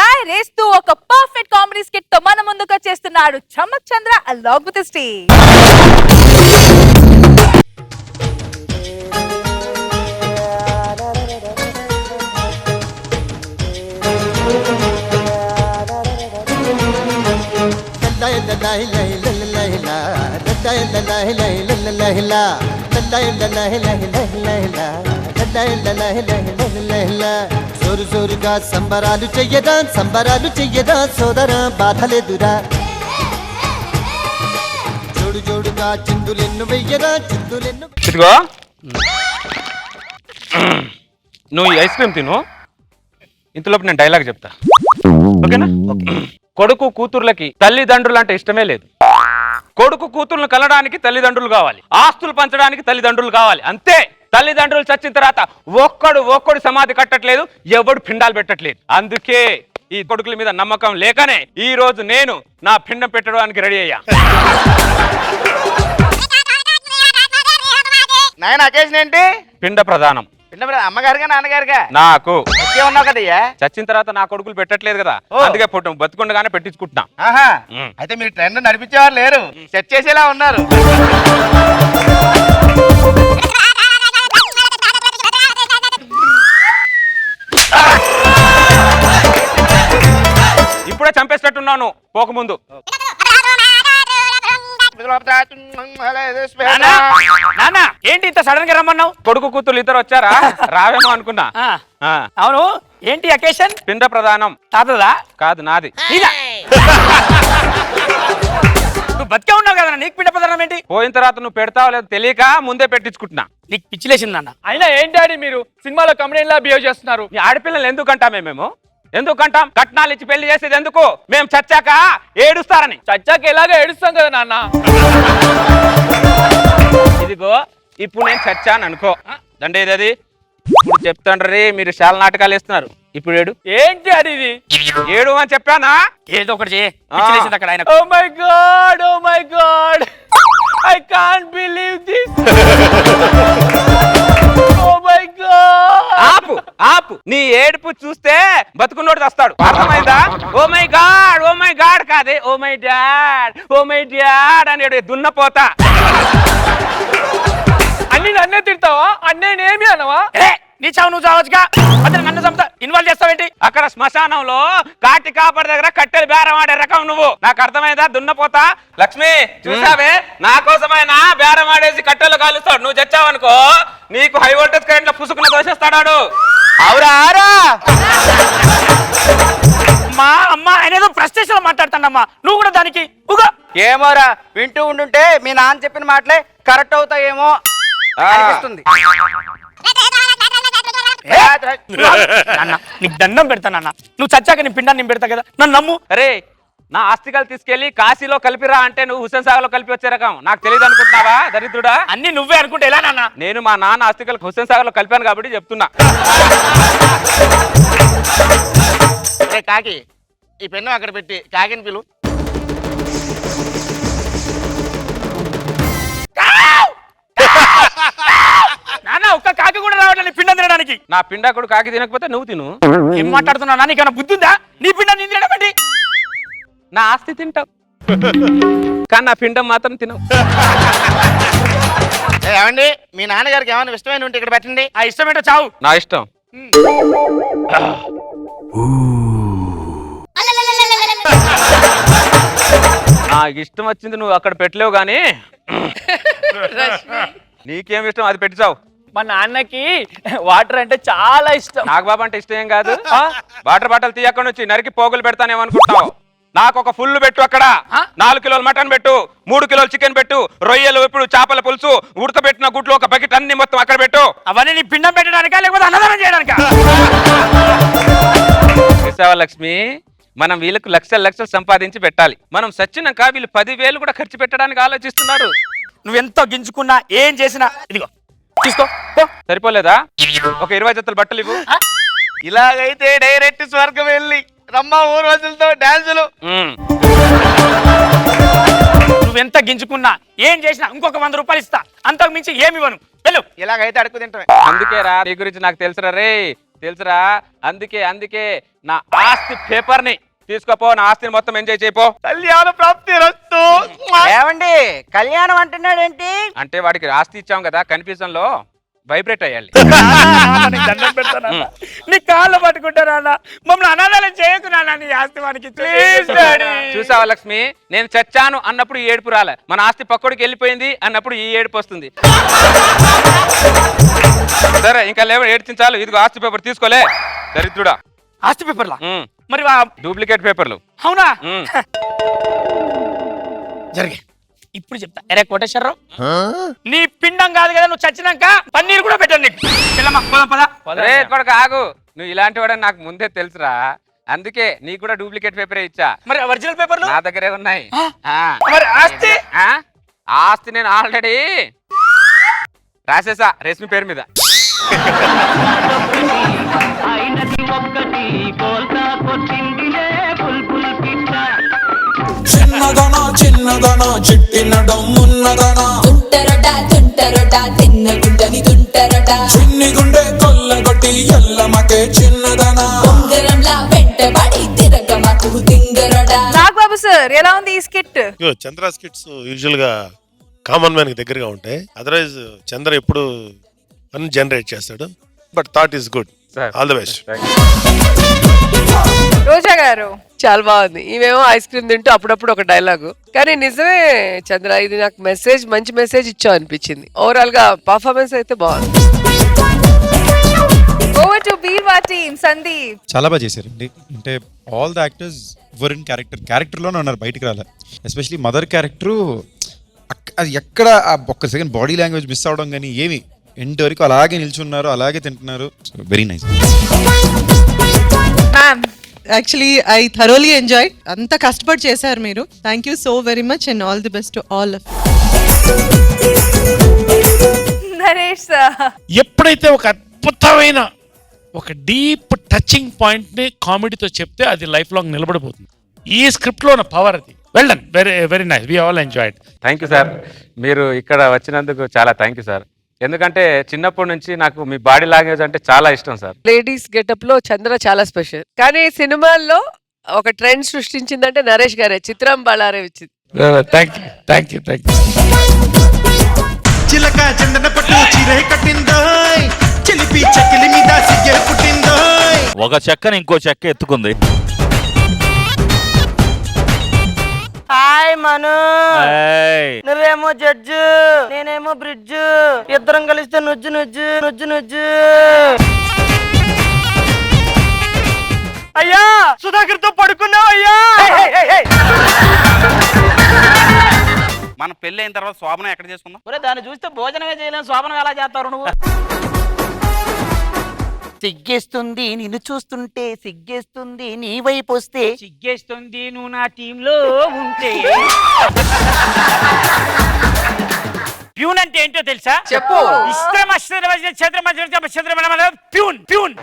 Tyre వేస్తూ ఒక perfect comedy skit తో మన ముందుకు వచ్చేస్తున్నాడు చమక్ చంద్ర అలాంగ్ విత్ స్టీవ్. జోరు జోరుగా సంబరాలు చెయ్యదా సోదరా బాధలేదురా జోడు జోడుగా చిందులెన్ను వెయ్యరా చిందులెన్ను. ఇదిగో నువ్వు ఈ ఐస్ క్రీమ్ తిను, ఇంతలోపు నేను డైలాగ్ చెప్తా, ఓకేనా? కొడుకు కూతుర్లకి తల్లిదండ్రులు అంటే ఇష్టమే లేదు. కొడుకు కూతుర్లను కలడానికి తల్లిదండ్రులు కావాలి, ఆస్తులు పంచడానికి తల్లిదండ్రులు కావాలి, అంతే. తల్లిదండ్రులు చచ్చిన తర్వాత ఒక్కడు సమాధి కట్టట్లేదు, ఎవడు పిండాలు పెట్టట్లేదు. అందుకే ఈ కొడుకుల మీద నమ్మకం లేకనే ఈ రోజు నేను నా పిండం పెట్టడానికి రెడీ అయ్యా. నాయన అకేషన్ ఏంటి? పిండ ప్రధానం. అమ్మగారుగా నాన్నగారుగా? నాకు ఉన్నావు కదయ్యా. చచ్చిన తర్వాత నా కొడుకులు పెట్టట్లేదు కదా, అందుకే బతుకుండగానే పెట్టించుకుంటున్నా. ఆహా, అయితే మీరు ట్రెండ్ నడిపించేవారు లేరు, సెట్ చేసేలా ఉన్నారు. ఇప్పుడే చంపేసినట్టున్నాను పోకముందు. నాన్న ఏంటి ఇంత సడన్ గా రమ్మన్నావు? కొడుకు కూతురు ఇద్దరు వచ్చారా, రావేమో అనుకున్నా. అవును, ఏంటి అకేషన్? పిండ ప్రధానం. తాతదా? కాదు, నాది. నువ్వు బతికే ఉన్నావు కదా, నీకు పిండ ప్రధానం ఏంటి? పోయిన తర్వాత నువ్వు పెడతావు లేదు తెలియక ముందే పెట్టించుకుంటున్నా. నీకు పిచ్చిలేసింది నాన్న. అయినా ఏంటి మీరు సినిమాలో కమెడియన్ లా బిహేవ్ చేస్తున్నారు? ఈ ఆడపిల్లలు ఎందుకంటామే మేము? ఎందుకంటాం? కట్నాలు ఇచ్చి పెళ్లి చేసేది ఎందుకు? మేము చచ్చాక ఏడుస్తారని. చచ్చాక ఎలాగో ఏడుస్తాం కదా నాన్న. ఇదిగో ఇప్పుడు నేను చచ్చాను అనుకో, దండేది ఇప్పుడు చెప్తాండ్రీ, మీరు చాలా నాటకాలు వేస్తున్నారు. ఇప్పుడు ఏడు. ఏంటి అది? ఇది ఏడు అని చెప్పానా? ఏదో ఒకటి చేయి. పిచ్చిలేసింది అక్కడ ఆయన. Oh my god I can't believe this. Oh my god. ఆపు నీ ఏడుపు చూస్తే బతుకున్నోడు వస్తాడు, అర్థమైందా? ఓ మై గాడ్ కాదే, ఓ మై డాడ్ అని దున్నపోతా. అన్ని నన్నే తిడతావా? అన్నేనేమి అనవా? నీ చావు నువ్వు చావచ్చుగా, అతను నన్ను చంపుతా ఇన్వాల్వ్ చేస్తావేంటి? అక్కడ శ్మశానంలో కాటి కాపడి దగ్గర కట్టెలు బేరం ఆడే రకం నువ్వు, నాకు అర్థమైందా? దున్నపోతా. లక్ష్మి చూసావే, నా కోసమైనా బేరం ఆడేసి కట్టెలు కాలుస్తాడు. నువ్వు చచ్చావనుకో నీకు హై వోల్టేజ్ కరెంట్ లో పుసుకుని దోషిస్తాడు. అవురా? మా అమ్మ ఆయన ఏదో ఫ్రస్ట్రేషన్ లో మాట్లాడుతాడమ్మా, నువ్వు కూడా దానికి ఏమోరా, వింటూ ఉండుంటే మీ నాన్న చెప్పిన మాటలే కరెక్ట్ అవుతాయేమో అనిపిస్తుంది. నీకు దండం పెడతా నాన్న, నువ్వు చచ్చాక నీ పిండాన్ని నేను పెడతా కదా, నన్ను నమ్ము. అరే నా ఆస్తికలు తీసుకెళ్లి కాశీలో కలిపిరా అంటే నువ్వు హుస్సేన్ సాగర్ లో కలిపి వచ్చే రకం, నాకు తెలియదు అనుకుంటున్నావా దరిద్రుడా? అన్ని నువ్వే అనుకుంటే ఎలా నాన్న? నేను మా నాన్న ఆస్తికలు హుస్సేన్ సాగర్ లో కలిపాను కాబట్టి చెప్తున్నా. కాకి ఈ పెన్ను అక్కడ పెట్టి కాకిని పిలు. నాన్న ఒక్క కాకి కూడా రావట్లేదు పిండం తినడానికి. నా పిండాకుడు కాకి తినకపోతే నువ్వు తిను. ఏం మాట్లాడుతున్నావు? నీకన్నా బుద్ధి ఉందా? నీ పిండాన్ని నేను తినడం ఏంటి? నా ఆస్తి తింటావు కానీ నా పిండం మాత్రం తినవు. ఏమండి, మీ నాన్నగారికి ఏమైనా ఇష్టమైన ఉంటే ఇక్కడ పెట్టండి. ఆ ఇష్టం ఏంటో చావు. నా ఇష్టం. నాకు ఇష్టం వచ్చింది నువ్వు అక్కడ పెట్టలేవు గానీ నీకేం ఇష్టం అది పెట్టిచావు. మా నాన్నకి వాటర్ అంటే చాలా ఇష్టం. నాగబాబు అంటే ఇష్టం ఏం కాదు. వాటర్ బాటిల్ తీయకుండా వచ్చి నరికి పోగులు పెడతానేమనుకుంటున్నావు? నాకు ఒక ఫుల్ పెట్టు, అక్కడ 4 కిలోలు మటన్ పెట్టు, 3 కిలోలు చికెన్ పెట్టు, రొయ్యలు, ఇప్పుడు చేపల పులుసు, ఉడకబెట్టిన గుడ్లు ఒక బకెట్ అన్ని మొత్తం అక్కడ పెట్టు. అవన్నీ నీ పిండం పెట్టడానికా లేకపోతే అన్నదానం చేయడానికా? లక్ష్మి, మనం వీళ్ళకు లక్షలు సంపాదించి పెట్టాలి. మనం సచ్చినాక వీళ్ళు 10,000 కూడా ఖర్చు పెట్టడానికి ఆలోచిస్తున్నారు. నువ్వెంతో గింజుకున్నా ఏం చేసినా ఇదిగో తీసుకో. సరిపోలేదా? ఒక 20 జతలు బట్టలు ఇవ్వు. ఇలాగైతే డైరెక్ట్ స్వర్గం వెళ్ళి రమ్మ 3 రోజులతో డాన్సులు. నువ్వెంత ఎంత గింజుకున్నా ఏం చేసినా ఇంకొక 100 రూపాయలు ఇస్తా, అంతకు మించి ఏమి ఇవ్వను. వెళ్ళు. ఇలాగైతే అడుగు తింటామే. అందుకే రా నీ గురించి నాకు తెలుసురా రే, తెలుసురా. అందుకే నా ఆస్తి పేపర్ ని తీసుకోపో, నా ఆస్తిని మొత్తం ఎంజాయ్ చేయపో. కళ్యాణ ప్రాప్తి రస్తు. ఏమండి కళ్యాణం అంటున్నాడు ఏంటి? అంటే వాడికి ఆస్తి ఇచ్చాం కదా, కన్ఫ్యూజన్ లో వైబ్రేట్ అయ్యాలి. నీకు దండం పెడతానా? నీ కాళ్ళు పట్టుకుంటానా? మమ్మల్ని అనాథాలు చేయకు నాన్న, నీ ఆస్తి వానికి ప్లీజ్ డాడీ. చూసావా లక్ష్మి, నేను చచ్చాను అన్నప్పుడు ఈ ఏడుపు రాలే, మన ఆస్తి పక్కడికి వెళ్ళిపోయింది అన్నప్పుడు ఈ ఏడుపు వస్తుంది. సరే ఇంకా లేవు ఏడ్చించాలు. ఇదిగో ఆస్తి పేపర్ తీసుకోలే దరిద్రుడా. ఆస్తి పేపర్లా? మరి డూప్లికేట్ పేపర్లు. అవునా? జరిగే ఇప్పుడు చెప్తా. అరే కోటేశ్వరరావు, నీ పిండం కాదు కదా, నువ్వు చచ్చినాక పన్నీరు కూడా పెట్టాను నీకు. పిల్లమ్మ, పోదాం, పద. రే కొడుకు ఆగు, నువ్వు ఇలాంటి వాడని నాకు ముందే తెలుసురా, అందుకే నీకు కూడా డూప్లికేట్ పేపరే ఇచ్చా. మరి ఒరిజినల్ పేపర్లు నా దగ్గరే ఉన్నాయి. మరి ఆస్తి? ఆస్తి నేను ఆల్రెడీ రాసేసా రేష్మి పేరు మీద. చిన్నదనా చిట్టినడం ఉన్నదనా తుంటరడా తిన్నగుండని తుంటరడా చిన్ని గుండె కొల్లగొట్టి ఎల్లమకే చిన్నదనా ఉంగరంలా వెంటబడి తిరగమకు తింగరడా. నాగబాబు సార్ ఎలా ఉంది ఈ స్కిట్? చంద్ర స్కిట్స్ యూజువల్ గా కామన్ మ్యాన్ కి దగ్గరగా ఉంటాయి. అదర్వైజ్ చంద్ర ఎప్పుడు పని జనరేట్ చేస్తాడు. But thought is good. All the best. Roja garu చాలా బాగుంది. ఈమెమో ఐస్ క్రీమ్ తింటూ అప్పుడప్పుడు ఒక డైలాగు, కానీ నిజమే చంద్ర, ఇది నాకు మంచి మెసేజ్ ఇచ్చావు అనిపించింది. ఓవరాల్ గా పర్ఫార్మెన్స్ అయితే బాగుంది. ఓవర్ టు బీర్వా టీమ్. సందీప్ చాలా బాగా చేశారండి. అంటే all the actors were in క్యారెక్టర్లోనే ఉన్నారు, బయటకు రాలే. ఎస్పెషలీ మదర్ క్యారెక్టరు అది ఎక్కడ ఒక్క సెకండ్ బాడీ లాంగ్వేజ్ మిస్ అవడం కానీ ఏమి, ఎండ్ వరకు అలాగే నిల్చున్నారు, అలాగే తింటున్నారు. Very nice. Actually I thoroughly enjoy. అంత కష్టపడి చేశారు మీరు. Thank you so very much and all the best to all of. Naresh ఎప్పుడైతే ఒక అద్భుతమైన ఒక డీప్ టచింగ్ పాయింట్ ని కామెడీతో చెప్తే అది లైఫ్ లాంగ్ నిలబడిపోతుంది. ఈ స్క్రిప్ట్ లో ఉన్న పవర్ అది. Well done, very very nice, we all enjoyed. Thank you sir, మీరు ఇక్కడ వచ్చినందుకు చాలా థ్యాంక్ యూ సార్. ఎందుకంటే చిన్నప్పటి నుంచి నాకు మీ బాడీ లాంగ్వేజ్ అంటే చాలా ఇష్టం సార్. లేడీస్ గెటప్ లో చంద్ర చాలా స్పెషల్, కానీ సినిమాల్లో ఒక ట్రెండ్ సృష్టించిందంటే నరేష్ గారే. చిత్రం బళారే వచ్చింది. Thank you. చిలక చందన పట్టు చీరే కట్టిందోయ్, చిలిపి చకిలి మీద సిగ్గే పుట్టిందోయ్. ఒక చెక్కని ఇంకో చెక్క ఎత్తుకుంది. హాయ్ మను, నువ్వేమో జడ్జు, నేనేమో బ్రిడ్జ్, ఇద్దరం కలిస్తే నుజ్జు. అయ్యా సుధాకర్ తో పడుకున్నావు అయ్యా. మన పెళ్లి అయిన తర్వాత శోభనం ఎక్కడ చేసుకుందాం? ఒరే దాన్ని చూస్తే భోజనమే చేయలేము, శోభనం ఎలా చేస్తారు నువ్వు? సిగ్గేస్తుంది నిన్ను చూస్తుంటే, సిగ్గేస్తుంది నీ వైపు వస్తే, సిగ్గేస్తుంది నువ్వు నా టీంలో ఉంటే. ప్యూన్ అంటే ఏంటో తెలుసా? చెప్పు. ప్యూన్.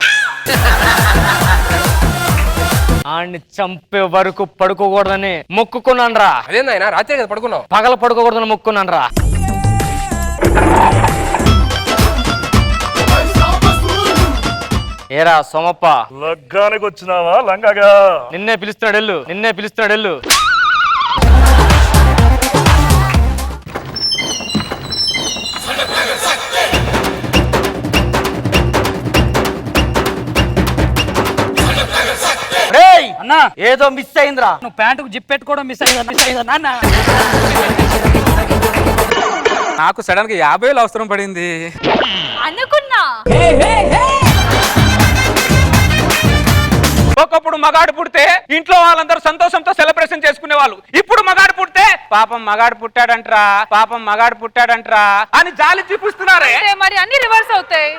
ఆడిని చంపే వరకు పడుకోకూడదని మొక్కుకున్నాను రా. అదేందైనా రాత్రి కదా పడుకున్నావు? పగల పడుకోకూడదని మొక్కున్నాను రా. ఏరా సోమప్ప, లగ్గానికి వచ్చినావా లంగగా? నిన్నే పిలుస్తున్నాడు ఎల్లు. అన్నా ఏదో మిస్ అయిందిరా. నువ్వు ప్యాంటుకు జిప్ పెట్టుకోవడం మిస్ అయిందా నాన్న? నాకు సడన్ గా 50,000 అవసరం పడింది అనుకున్నా. ఒకప్పుడు మగాడు పుడితే ఇంట్లో వాళ్ళందరూ సంతోషంతో సెలబ్రేషన్ చేసుకునే వాళ్ళు. ఇప్పుడు మగాడు పుడితే పాపం మగాడు పుట్టాడంట్రా అని జాలి చూపిస్తున్నారే. మరి అన్ని రివర్స్ అవుతాయి.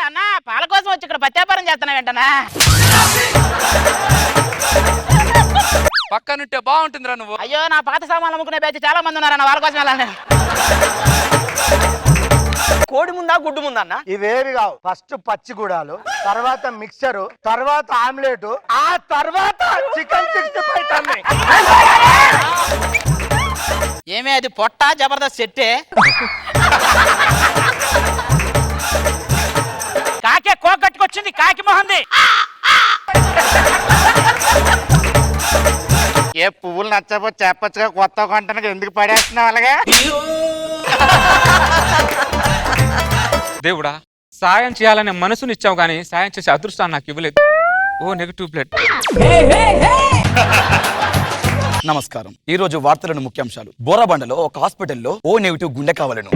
అన్నా పాల కోసం వచ్చి ఇక్కడ పత్యాపారం చేస్తున్నా వెంటనా? పక్కనుంటే బాగుంటుందిరా నువ్వు. అయ్యో నా పాత సామాన్లు అమ్ముకునే బ్యాచ్ చాలా మంది ఉన్నారన్న, వాళ్ళ కోసం వెళ్ళాలి. కోడి ముందా గుడ్డు ముందా అన్న? ఇవేవి కావు. ఫస్ట్ పచ్చిగూడాలు, తర్వాత మిక్చరు, తర్వాత ఆమ్లెట్, ఆ తర్వాత చికెన్ 65 తమ్మి. ఏమే అది పొట్ట జబర్దస్త్ సెట్టే కాకే కోకట్టుకొచ్చింది కాకి మొహంది. ఏ పువ్వులు నచ్చకపోతే చెప్పచ్చుగా, కొత్త కొంటానికి ఎందుకు పడేస్తున్నావు అలాగే? దేవుడా, సాయం చేయాలనే మనసునిచ్చావు కానీ సాయం చేసే అదృష్టాన్ని నాకు ఇవ్వలేదు. O negative blood. నమస్కారం. ఈ రోజు వార్తలను ముఖ్యాంశాలు. బోరబండలో ఒక హాస్పిటల్లో ఓ నెగిటివ్ గుండె కావాలను.